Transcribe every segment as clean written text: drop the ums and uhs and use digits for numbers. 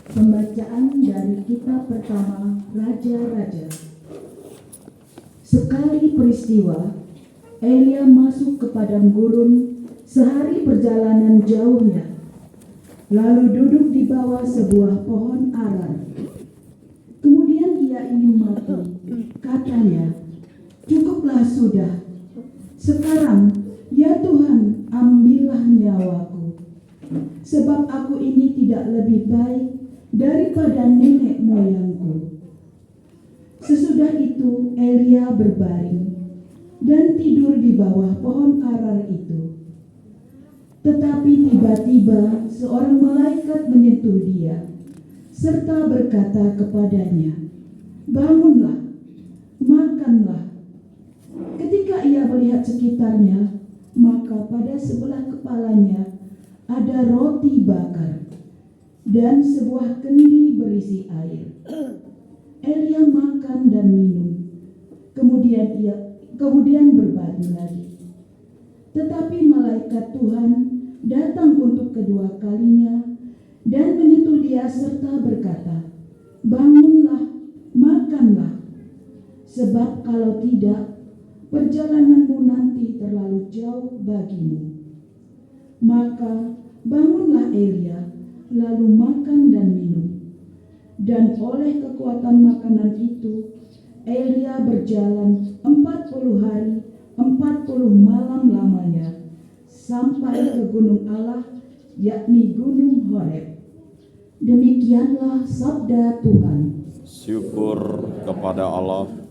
Pembacaan dari kitab pertama Raja-Raja. Sekali peristiwa, Elia masuk ke padang gurun sehari perjalanan jauhnya, lalu duduk di bawah sebuah pohon ara. Kemudian ia ingin mati. Katanya, "Cukuplah sudah. Sekarang, ya Tuhan, ambillah nyawaku. Sebab aku ini tidak lebih baik daripada nenek moyangku." Sesudah itu Elia berbaring dan tidur di bawah pohon arar itu. Tetapi tiba-tiba seorang malaikat menyentuh dia, serta berkata kepadanya, "Bangunlah, makanlah." Ketika ia melihat sekitarnya, maka pada sebelah kepalanya ada roti bakar dan sebuah kendi berisi air. Elia makan dan minum, kemudian berbaring lagi. Tetapi malaikat Tuhan datang untuk kedua kalinya dan menyentuh dia serta berkata, "Bangunlah, makanlah, sebab kalau tidak, perjalananmu nanti terlalu jauh bagimu." Maka bangunlah Elia, lalu makan dan minum. Dan oleh kekuatan makanan itu, Elia berjalan 40 hari, 40 malam lamanya, sampai ke gunung Allah, yakni gunung Horeb. Demikianlah sabda Tuhan. Syukur kepada Allah.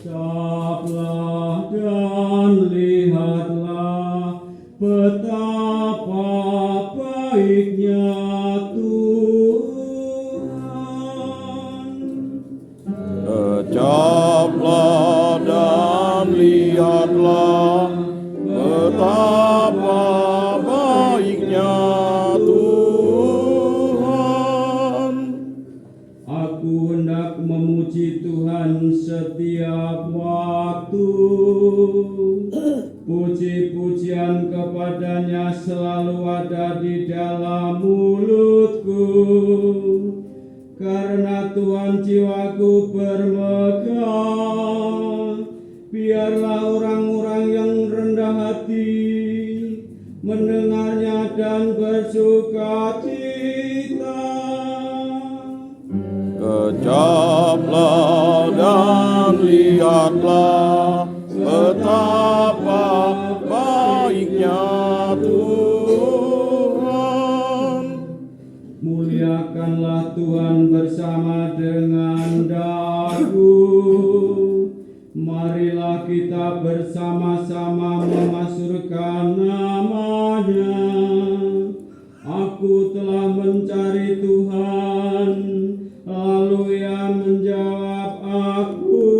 Kecaplah dan lihatlah betapa baiknya Tuhan. Kecaplah dan lihatlah betapa baiknya Tuhan. Aku hendak memuji Tuhan setiap waktu. Puji-pujian kepadanya selalu ada di dalam mulutku. Karena Tuhan jiwaku bermegah. Biarlah orang-orang yang rendah hati mendengarnya dan bersuka cita. Kecaplah dan lihatlah betapa baiknya Tuhan. Muliakanlah Tuhan bersama dengan daku. Marilah kita bersama-sama memasyurkan nama-Nya. Aku telah mencari Tuhan, lalu Ia menjawab aku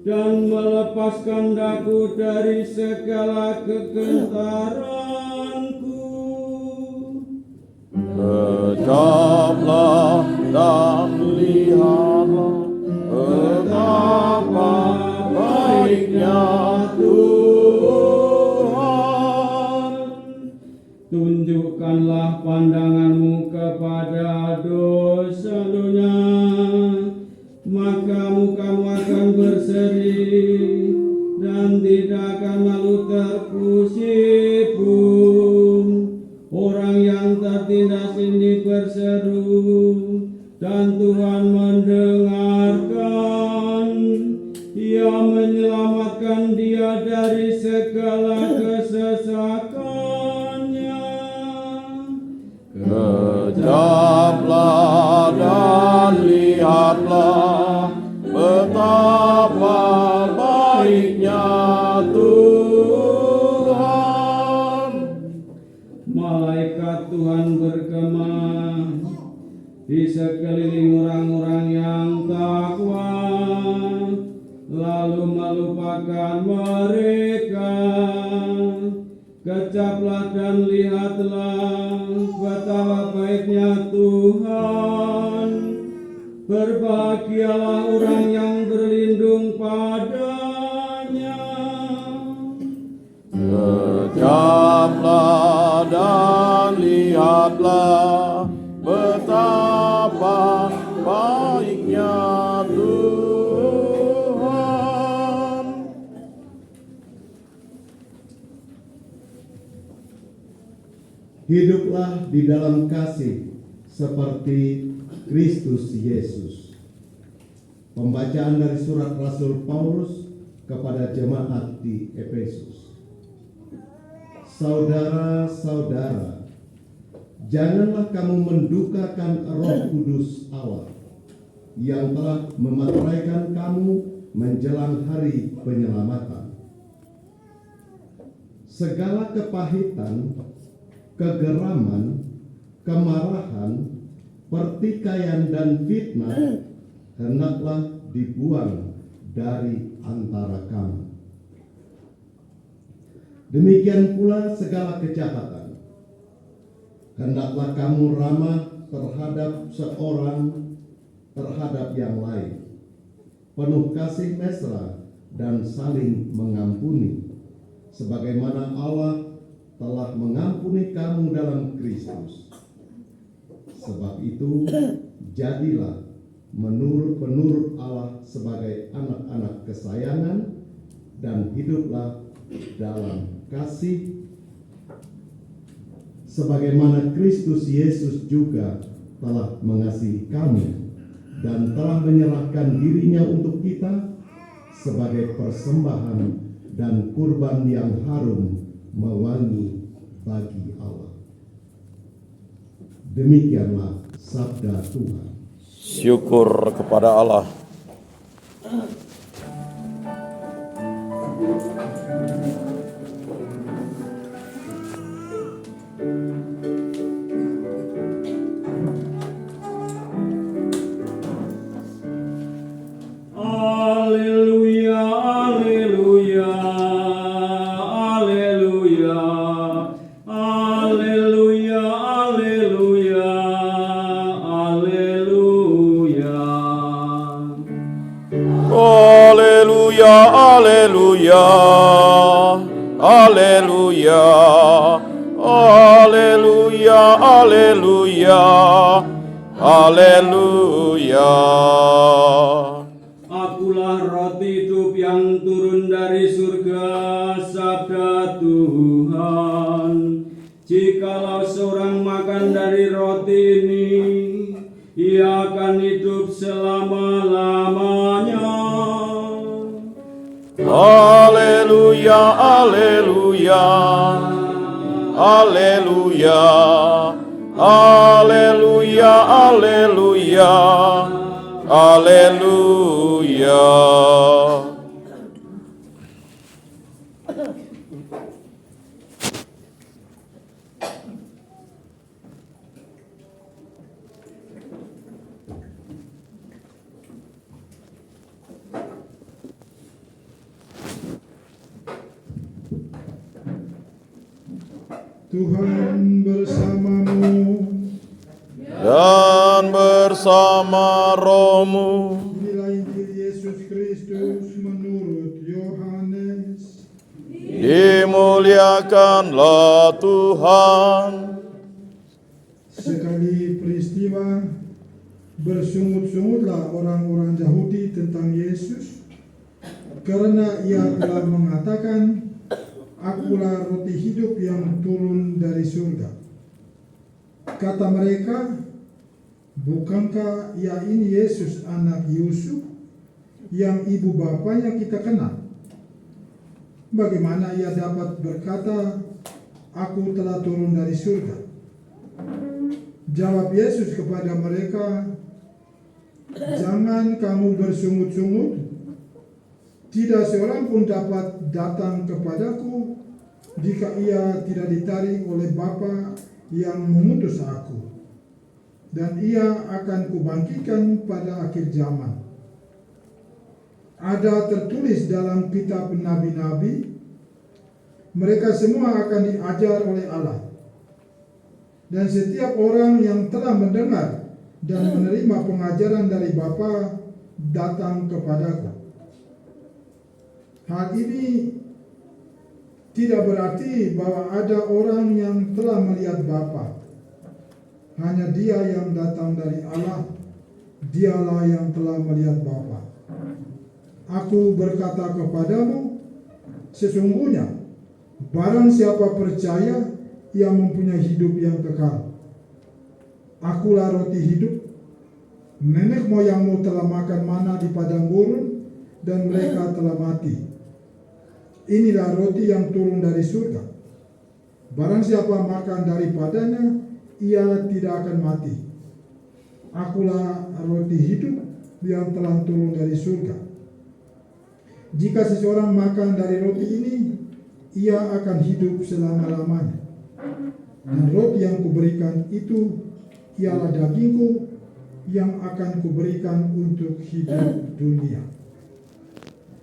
dan melepaskan daku dari segala kegentaranku. Kecaplah dan lihatlah betapa baiknya Tuhan. Tunjukkanlah pandanganmu kepada dosa-dosa, maka mukamu akan berseri dan tidak akan malu terpusipun. Orang yang tertindas ini berseru dan Tuhan mendengarkan. Ia menyelamatkan dia dari segala kesesakannya. Kecaplah dan lihatlah betapa baiknya Tuhan. Malaikat Tuhan bergema di sekeliling orang-orang yang takwa, lalu melupakan mereka. Kecaplah dan lihatlah betapa baiknya Tuhan. Berbahagialah orang yang berlindung padanya. Kejamlah dan lihatlah betapa baiknya Tuhan. Hiduplah di dalam kasih seperti Kristus Yesus. Pembacaan dari surat Rasul Paulus kepada jemaat di Efesus. Saudara-saudara, janganlah kamu mendukakan Roh Kudus Allah yang telah memateraikan kamu menjelang hari penyelamatan. Segala kepahitan, kegeraman, kemarahan, pertikaian dan fitnah hendaklah dibuang dari antara kamu. Demikian pula segala kejahatan. Hendaklah kamu ramah terhadap seorang terhadap yang lain, penuh kasih mesra dan saling mengampuni, sebagaimana Allah telah mengampuni kamu dalam Kristus. Sebab itu, jadilah menurut Allah sebagai anak-anak kesayangan dan hiduplah dalam kasih sebagaimana Kristus Yesus juga telah mengasihi kamu dan telah menyerahkan dirinya untuk kita sebagai persembahan dan kurban yang harum mewangi bagi Allah. Demikianlah sabda Tuhan. Syukur kepada Allah. Haleluya, haleluya, haleluya, haleluya, haleluya, haleluya. Haleluya, haleluya, haleluya, haleluya, haleluya, haleluya. Akulah roti hidup yang turun dari surga, sabda Tuhan. Jikalau seorang makan dari roti ini, ia akan hidup selama-lamanya. Haleluya, haleluya, haleluya, haleluya, haleluya, haleluya. Tuhan bersamamu. Dan bersama rohmu. Inilah Injil Yesus Kristus menurut Yohanes. Dimuliakanlah Tuhan. Sekali peristiwa, bersungut-sungutlah orang-orang Yahudi tentang Yesus, karena ia telah mengatakan, "Akulah roti hidup yang turun dari surga." Kata mereka, "Bukankah ia ini Yesus anak Yusuf, yang ibu bapanya kita kenal? Bagaimana ia dapat berkata, 'Aku telah turun dari surga'?" Jawab Yesus kepada mereka, "Jangan kamu bersungut-sungut. Tidak seorang pun dapat datang kepadaku jika ia tidak ditarik oleh Bapa yang mengutus aku. Dan ia akan kubangkitkan pada akhir zaman. Ada tertulis dalam kitab nabi-nabi, mereka semua akan diajar oleh Allah. Dan setiap orang yang telah mendengar dan menerima pengajaran dari Bapa datang kepadaku. Hal ini tidak berarti bahwa ada orang yang telah melihat Bapa. Hanya Dia yang datang dari Allah, Dialah yang telah melihat Bapa. Aku berkata kepadamu, sesungguhnya barang siapa percaya, ia mempunyai hidup yang kekal. Akulah roti hidup. Nenek moyangmu telah makan mana di padang gurun, dan mereka telah mati. Inilah roti yang turun dari surga. Barang siapa makan daripadanya, ia tidak akan mati. Akulah roti hidup yang telah turun dari surga. Jika seseorang makan dari roti ini, ia akan hidup selama-lamanya. Dan roti yang kuberikan itu ialah dagingku yang akan kuberikan untuk hidup dunia.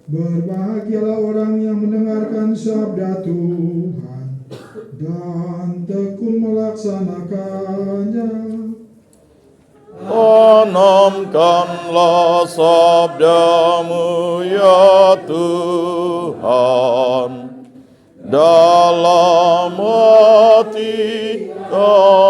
Berbahagialah orang yang mendengarkan sabda Tuhan dan tekun melaksanakannya. Tanamkanlah sabdamu ya Tuhan dalam hati kami.